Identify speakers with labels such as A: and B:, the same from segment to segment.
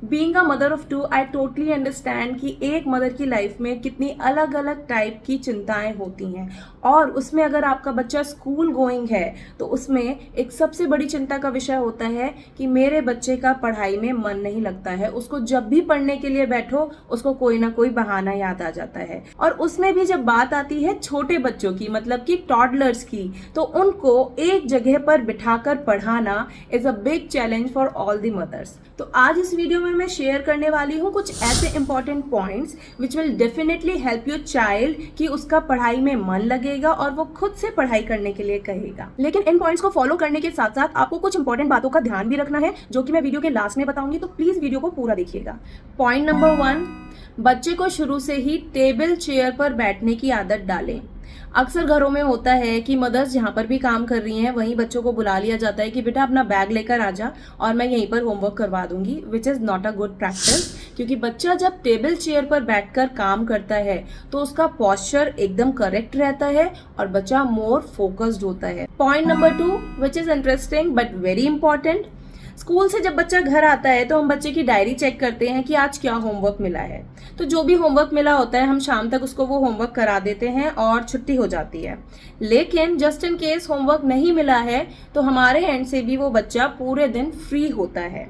A: Being a mother of two I totally understand कि एक mother की लाइफ में कितनी अलग अलग टाइप की चिंताएं होती हैं, और उसमें अगर आपका बच्चा स्कूल गोइंग है तो उसमें एक सबसे बड़ी चिंता का विषय होता है कि मेरे बच्चे का पढ़ाई में मन नहीं लगता है। उसको जब भी पढ़ने के लिए बैठो उसको कोई ना कोई बहाना याद आ जाता है। और उसमें भी जब बात आती है छोटे बच्चों की, मतलब कि टॉडलर्स की, तो उनको एक जगह पर बिठाकर पढ़ाना is a big challenge for all the mothers. तो आज इस वीडियो में मैं शेयर करने वाली हूँ कुछ ऐसे important points which will definitely help your child कि उसका पढ़ाई में मन लगेगा और वो खुद से पढ़ाई करने के लिए कहेगा। लेकिन इन पॉइंट्स को फॉलो करने के साथ साथ आपको कुछ इंपॉर्टेंट बातों का ध्यान भी रखना है, जो कि मैं वीडियो के लास्ट में बताऊंगी, तो प्लीज वीडियो को पूरा देखिएगा। पॉइंट नंबर 1, बच्चे को शुरू से ही टेबल चेयर पर बैठने की आदत डालें। अक्सर घरों में होता है कि मदर्स जहाँ पर भी काम कर रही हैं वहीं बच्चों को बुला लिया जाता है कि बेटा अपना बैग लेकर आ जा और मैं यहीं पर होमवर्क करवा दूंगी, which is not a good practice. क्योंकि बच्चा जब टेबल चेयर पर बैठकर काम करता है तो उसका पॉस्चर एकदम करेक्ट रहता है और बच्चा मोर फोकस्ड होता है। Point number 2, which is interesting but very important. School से जब बच्चा घर आता है तो हम बच्चे की डायरी चेक करते हैं कि आज क्या होमवर्क मिला है। तो जो भी होमवर्क मिला होता है हम शाम तक उसको वो होमवर्क करा देते हैं और छुट्टी हो जाती है। लेकिन जस्ट इन केस होमवर्क नहीं मिला है तो हमारे एंड से भी वो बच्चा पूरे दिन फ्री होता है।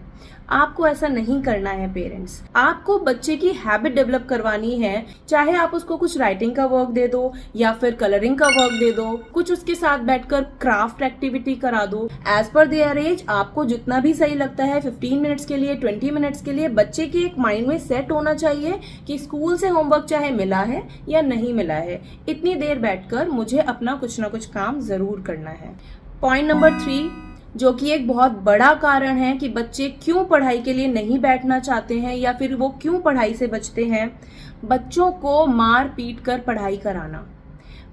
A: आपको ऐसा नहीं करना है पेरेंट्स। आपको बच्चे की हैबिट डेवलप करवानी है, चाहे आप उसको कुछ राइटिंग का वर्क दे दो या फिर कलरिंग का वर्क दे दो, कुछ उसके साथ बैठकर क्राफ्ट एक्टिविटी करा दो। एज पर देयर एज आपको जितना भी सही लगता है 15 मिनट्स के लिए, 20 मिनट्स के लिए, बच्चे के एक माइंड में सेट होना चाहिए कि स्कूल से होमवर्क चाहे मिला है या नहीं मिला है, इतनी देर बैठकर मुझे अपना कुछ ना कुछ काम जरूर करना है। पॉइंट नंबर 3, जो कि एक बहुत बड़ा कारण है कि बच्चे क्यों पढ़ाई के लिए नहीं बैठना चाहते हैं या फिर वो क्यों पढ़ाई से बचते हैं, बच्चों को मार पीट कर पढ़ाई कराना।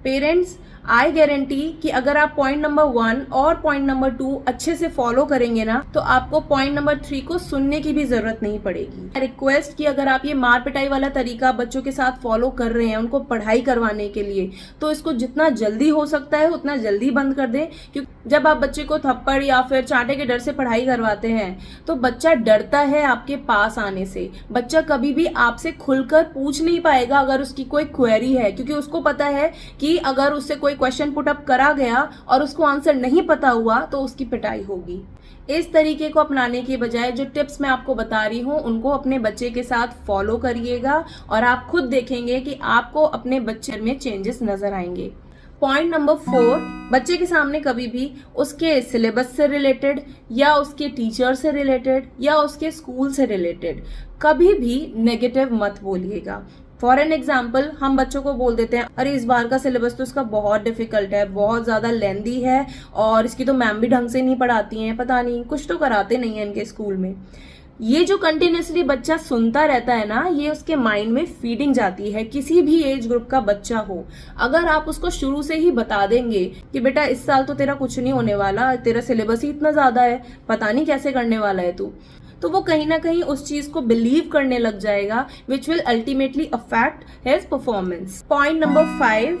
A: पेरेंट्स, आई गारंटी कि अगर आप पॉइंट नंबर 1 और पॉइंट नंबर 2 अच्छे से फॉलो करेंगे ना तो आपको पॉइंट नंबर 3 को सुनने की भी जरूरत नहीं पड़ेगी। रिक्वेस्ट कि अगर आप ये मार पिटाई वाला तरीका बच्चों के साथ फॉलो कर रहे हैं उनको पढ़ाई करवाने के लिए, तो इसको जितना जल्दी हो सकता है उतना जल्दी बंद कर दें। क्योंकि जब आप बच्चे को थप्पड़ या फिर चांटे के डर से पढ़ाई करवाते हैं तो बच्चा डरता है आपके पास आने से। बच्चा कभी भी आपसे खुलकर पूछ नहीं पाएगा अगर उसकी कोई क्वेरी है, क्योंकि उसको पता है कि अगर उससे कोई क्वेश्चन पुट अप करा गया और उसको आंसर नहीं पता हुआ तो उसकी पिटाई होगी। इस तरीके को अपनाने के बजाय जो टिप्स मैं आपको बता रही हूँ उनको अपने बच्चे के साथ फॉलो करिएगा और आप खुद देखेंगे कि आपको अपने बच्चे में चेंजेस नजर आएंगे। पॉइंट नंबर 4, बच्चे के सामने कभी भी उसके सिलेबस से रिलेटेड या उसके टीचर से रिलेटेड या उसके स्कूल से रिलेटेड कभी भी नेगेटिव मत बोलिएगा। फॉर एन एग्जाम्पल, हम बच्चों को बोल देते हैं अरे इस बार का सिलेबस तो इसका बहुत डिफिकल्ट है, बहुत ज़्यादा लेंदी है और इसकी तो मैम भी ढंग से नहीं पढ़ाती हैं, पता नहीं कुछ तो कराते नहीं है इनके स्कूल में। ये जो कंटिन्यूसली बच्चा सुनता रहता है ना, ये उसके माइंड में फीडिंग जाती है। किसी भी एज ग्रुप का बच्चा हो, अगर आप उसको शुरू से ही बता देंगे कि बेटा इस साल तो तेरा कुछ नहीं होने वाला, तेरा सिलेबस ही इतना ज़्यादा है, पता नहीं कैसे करने वाला है तू, तो वो कहीं ना कहीं उस चीज को बिलीव करने लग जाएगा, which will ultimately affect his performance. Point number 5,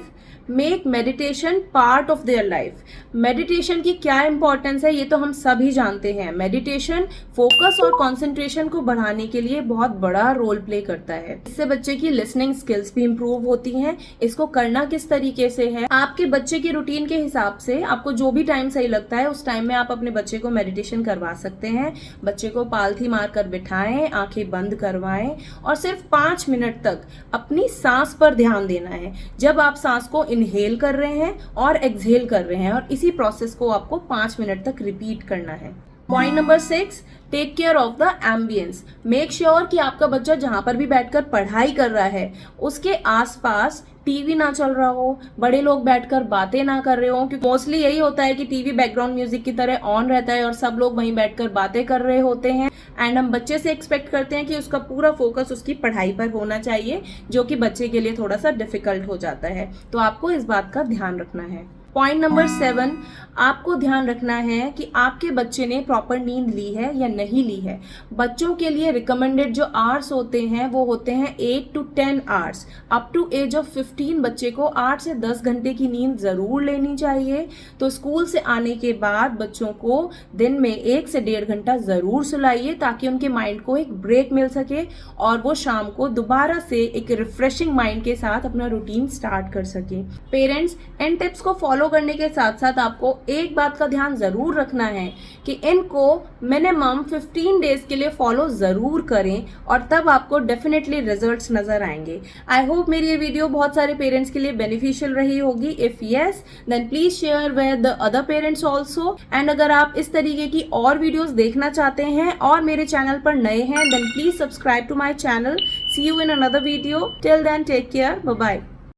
A: make meditation part of their life. Meditation की क्या इंपॉर्टेंस है ये तो हम सभी जानते हैं। मेडिटेशन फोकस और कंसंट्रेशन को बढ़ाने के लिए बहुत बड़ा रोल प्ले करता है। इससे बच्चे की लिसनिंग स्किल्स भी इंप्रूव होती हैं। इसको करना किस तरीके से है, आपके बच्चे के रूटीन के हिसाब से आपको जो भी टाइम सही लगता है उस टाइम में आप अपने बच्चे को मेडिटेशन करवा सकते हैं। बच्चे को पालथी मारकर बिठाएं, आंखें बंद करवाएं और सिर्फ 5 मिनट तक अपनी सांस पर ध्यान देना है। जब आप सांस को इनहेल कर रहे हैं और एक्सहेल कर रहे हैं और इसी प्रोसेस को आपको 5 मिनट तक रिपीट करना है। Point number 6, take care of the ambience. Make sure कि आपका बच्चा जहां पर भी बैठकर पढ़ाई कर रहा है उसके आसपास टीवी ना चल रहा हो, बड़े लोग बैठकर बातें ना कर रहे हो, क्योंकि मोस्टली यही होता है कि टीवी बैकग्राउंड म्यूजिक की तरह ऑन रहता है और सब लोग वहीं बैठकर बातें कर रहे होते हैं एंड हम बच्चे से एक्सपेक्ट करते हैं कि उसका पूरा फोकस उसकी पढ़ाई पर होना चाहिए, जो कि बच्चे के लिए थोड़ा सा डिफिकल्ट हो जाता है। तो आपको इस बात का ध्यान रखना है। पॉइंट नंबर 7, आपको ध्यान रखना है कि आपके बच्चे ने प्रॉपर नींद ली है या नहीं ली है। बच्चों के लिए रिकमेंडेड जो आवर्स होते हैं वो होते हैं 8 to 10 hours. Up to age of 15 बच्चे को 8 से 10 घंटे की नींद जरूर लेनी चाहिए। तो स्कूल से आने के बाद बच्चों को दिन में 1 से 1.5 घंटा जरूर सुलाइए, ताकि उनके माइंड को एक ब्रेक मिल सके और वो शाम को दोबारा से एक रिफ्रेशिंग माइंड के साथ अपना रूटीन स्टार्ट कर सके। पेरेंट्स, इन टिप्स को फॉलो करने के साथ साथ आपको एक बात का ध्यान जरूर रखना है कि इनको मिनिमम 15 डेज के लिए फॉलो जरूर करें, और तब आपको डेफिनेटली रिजल्ट्स नजर आएंगे। आई होप मेरी ये वीडियो बहुत सारे पेरेंट्स के लिए बेनिफिशियल रही होगी। If yes, then please share with the other parents also. And अगर आप इस तरीके की और वीडियोस देखना चाहते हैं और मेरे चैनल पर नए हैं, then please subscribe to my channel. See you in another video. Till then, take care, bye bye.